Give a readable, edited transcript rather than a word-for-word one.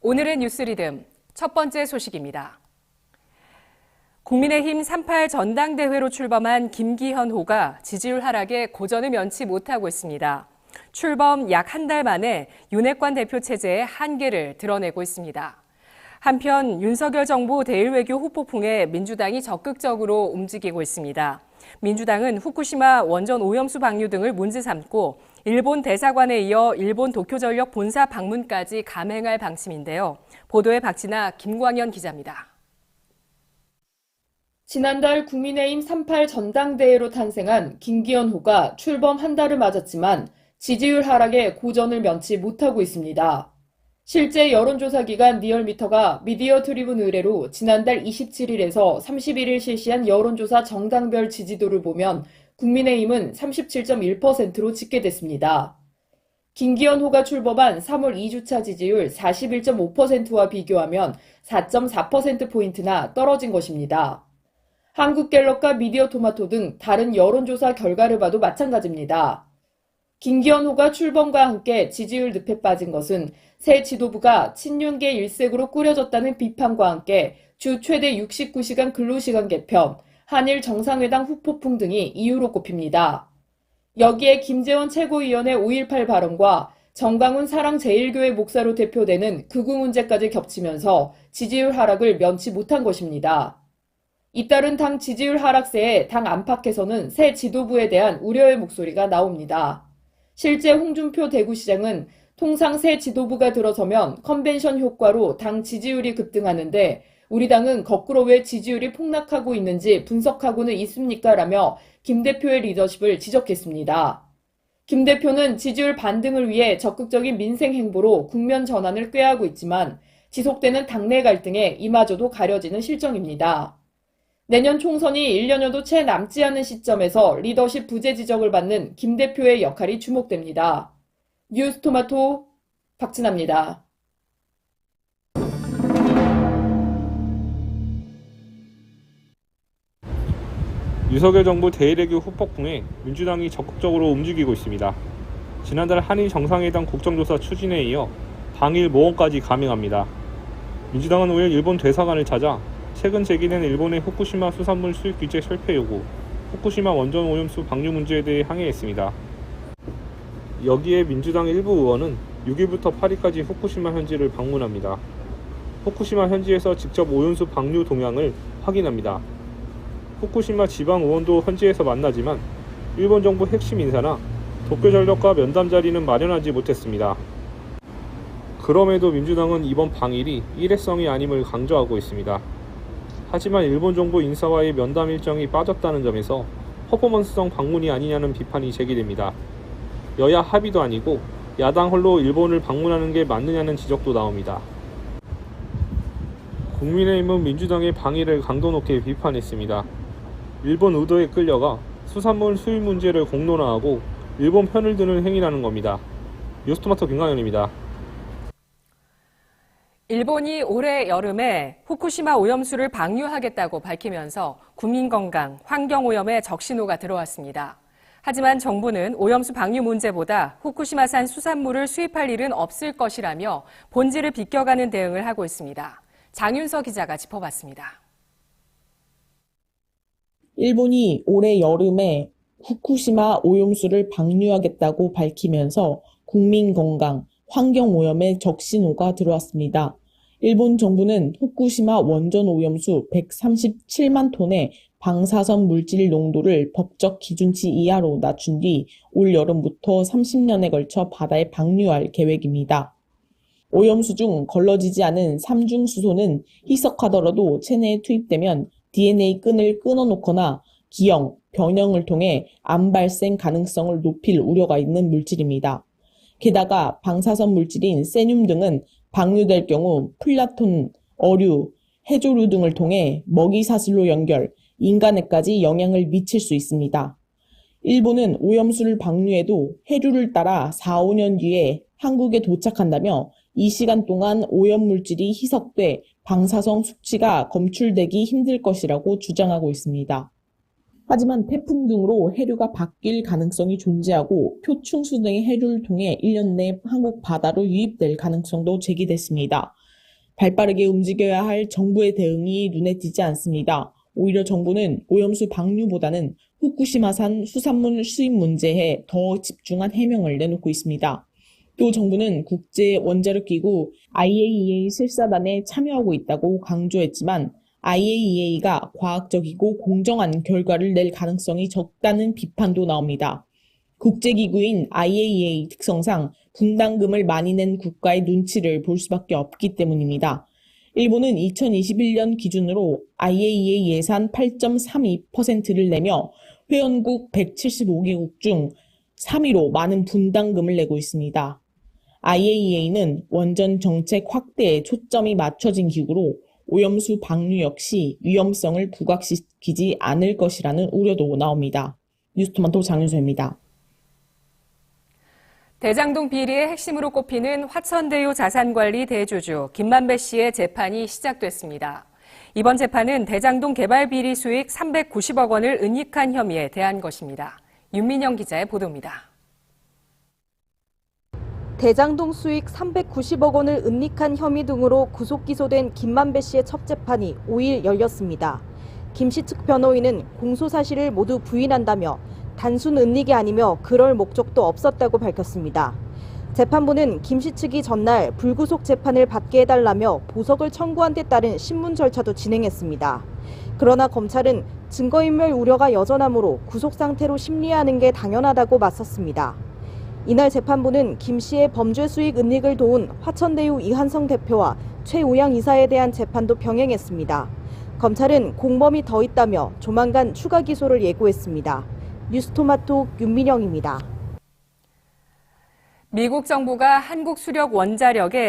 오늘의 뉴스 리듬 첫 번째 소식입니다. 국민의힘 38 전당대회로 출범한 김기현 호가 지지율 하락에 고전을 면치 못하고 있습니다. 출범 약 한 달 만에 윤핵관 대표 체제의 한계를 드러내고 있습니다. 한편 윤석열 정부 대일외교 후폭풍에 민주당이 적극적으로 움직이고 있습니다. 민주당은 후쿠시마 원전 오염수 방류 등을 문제 삼고 일본 대사관에 이어 일본 도쿄전력 본사 방문까지 감행할 방침인데요. 보도에 박진아, 김광현 기자입니다. 지난달 국민의힘 38 전당대회로 탄생한 김기현 호가 출범 한 달을 맞았지만 지지율 하락에 고전을 면치 못하고 있습니다. 실제 여론조사 기관 리얼미터가 미디어 트리뷴 의뢰로 지난달 27일에서 31일 실시한 여론조사 정당별 지지도를 보면 국민의힘은 37.1%로 집계됐습니다. 김기현 호가 출범한 3월 2주차 지지율 41.5%와 비교하면 4.4%포인트나 떨어진 것입니다. 한국갤럽과 미디어토마토 등 다른 여론조사 결과를 봐도 마찬가지입니다. 김기현 호가 출범과 함께 지지율 늪에 빠진 것은 새 지도부가 친윤계 일색으로 꾸려졌다는 비판과 함께 주 최대 69시간 근로시간 개편, 한일 정상회담 후폭풍 등이 이유로 꼽힙니다. 여기에 김재원 최고위원의 5.18 발언과 정강훈 사랑제일교회 목사로 대표되는 극우 문제까지 겹치면서 지지율 하락을 면치 못한 것입니다. 잇따른 당 지지율 하락세에 당 안팎에서는 새 지도부에 대한 우려의 목소리가 나옵니다. 실제 홍준표 대구시장은 통상 새 지도부가 들어서면 컨벤션 효과로 당 지지율이 급등하는데 우리 당은 거꾸로 왜 지지율이 폭락하고 있는지 분석하고는 있습니까? 라며 김 대표의 리더십을 지적했습니다. 김 대표는 지지율 반등을 위해 적극적인 민생 행보로 국면 전환을 꾀하고 있지만 지속되는 당내 갈등에 이마저도 가려지는 실정입니다. 내년 총선이 1년여도 채 남지 않은 시점에서 리더십 부재 지적을 받는 김 대표의 역할이 주목됩니다. 뉴스토마토 박진아입니다. 윤석열 정부 대일외교 후폭풍에 민주당이 적극적으로 움직이고 있습니다. 지난달 한일 정상회담 국정조사 추진에 이어 당일 모험까지 감행합니다. 민주당은 5일 일본 대사관을 찾아 최근 제기된 일본의 후쿠시마 수산물 수입 규제 철폐 요구, 후쿠시마 원전 오염수 방류 문제에 대해 항의했습니다. 여기에 민주당 일부 의원은 6일부터 8일까지 후쿠시마 현지를 방문합니다. 후쿠시마 현지에서 직접 오염수 방류 동향을 확인합니다. 후쿠시마 지방 의원도 현지에서 만나지만 일본 정부 핵심 인사나 도쿄전력과 면담 자리는 마련하지 못했습니다. 그럼에도 민주당은 이번 방일이 일회성이 아님을 강조하고 있습니다. 하지만 일본 정부 인사와의 면담 일정이 빠졌다는 점에서 퍼포먼스성 방문이 아니냐는 비판이 제기됩니다. 여야 합의도 아니고 야당 홀로 일본을 방문하는 게 맞느냐는 지적도 나옵니다. 국민의힘은 민주당의 방일을 강도 높게 비판했습니다. 일본 의도에 끌려가 수산물 수입 문제를 공론화하고 일본 편을 드는 행위라는 겁니다. 뉴스토마토 김광현입니다. 일본이 올해 여름에 후쿠시마 오염수를 방류하겠다고 밝히면서 국민건강, 환경오염에 적신호가 들어왔습니다. 하지만 정부는 오염수 방류 문제보다 후쿠시마산 수산물을 수입할 일은 없을 것이라며 본질을 비껴가는 대응을 하고 있습니다. 장윤서 기자가 짚어봤습니다. 일본이 올해 여름에 후쿠시마 오염수를 방류하겠다고 밝히면서 국민건강, 환경오염에 적신호가 들어왔습니다. 일본 정부는 후쿠시마 원전 오염수 137만 톤의 방사선 물질 농도를 법적 기준치 이하로 낮춘 뒤 올 여름부터 30년에 걸쳐 바다에 방류할 계획입니다. 오염수 중 걸러지지 않은 삼중수소는 희석하더라도 체내에 투입되면 DNA 끈을 끊어놓거나 기형, 변형을 통해 암 발생 가능성을 높일 우려가 있는 물질입니다. 게다가 방사선 물질인 세늄 등은 방류될 경우 플라톤, 어류, 해조류 등을 통해 먹이사슬로 연결, 인간에까지 영향을 미칠 수 있습니다. 일본은 오염수를 방류해도 해류를 따라 4, 5년 뒤에 한국에 도착한다며 이 시간 동안 오염물질이 희석돼 방사성 수치가 검출되기 힘들 것이라고 주장하고 있습니다. 하지만 태풍 등으로 해류가 바뀔 가능성이 존재하고 표충수 등의 해류를 통해 1년 내 한국 바다로 유입될 가능성도 제기됐습니다. 발빠르게 움직여야 할 정부의 대응이 눈에 띄지 않습니다. 오히려 정부는 오염수 방류보다는 후쿠시마산 수산물 수입 문제에 더 집중한 해명을 내놓고 있습니다. 또 정부는 국제원자력기구 IAEA 실사단에 참여하고 있다고 강조했지만 IAEA가 과학적이고 공정한 결과를 낼 가능성이 적다는 비판도 나옵니다. 국제기구인 IAEA 특성상 분담금을 많이 낸 국가의 눈치를 볼 수밖에 없기 때문입니다. 일본은 2021년 기준으로 IAEA 예산 8.32%를 내며 회원국 175개국 중 3위로 많은 분담금을 내고 있습니다. IAEA는 원전 정책 확대에 초점이 맞춰진 기구로 오염수 방류 역시 위험성을 부각시키지 않을 것이라는 우려도 나옵니다. 뉴스토마토 장윤서입니다. 대장동 비리의 핵심으로 꼽히는 화천대유 자산관리 대주주 김만배 씨의 재판이 시작됐습니다. 이번 재판은 대장동 개발 비리 수익 390억 원을 은닉한 혐의에 대한 것입니다. 윤민영 기자의 보도입니다. 대장동 수익 390억 원을 은닉한 혐의 등으로 구속 기소된 김만배 씨의 첫 재판이 5일 열렸습니다. 김 씨 측 변호인은 공소 사실을 모두 부인한다며 단순 은닉이 아니며 그럴 목적도 없었다고 밝혔습니다. 재판부는 김 씨 측이 전날 불구속 재판을 받게 해달라며 보석을 청구한 데 따른 신문 절차도 진행했습니다. 그러나 검찰은 증거인멸 우려가 여전하므로 구속 상태로 심리하는 게 당연하다고 맞섰습니다. 이날 재판부는 김 씨의 범죄 수익 은닉을 도운 화천대유 이한성 대표와 최우양 이사에 대한 재판도 병행했습니다. 검찰은 공범이 더 있다며 조만간 추가 기소를 예고했습니다. 뉴스토마토 윤민영입니다. 미국 정부가 한국 수력 원자력에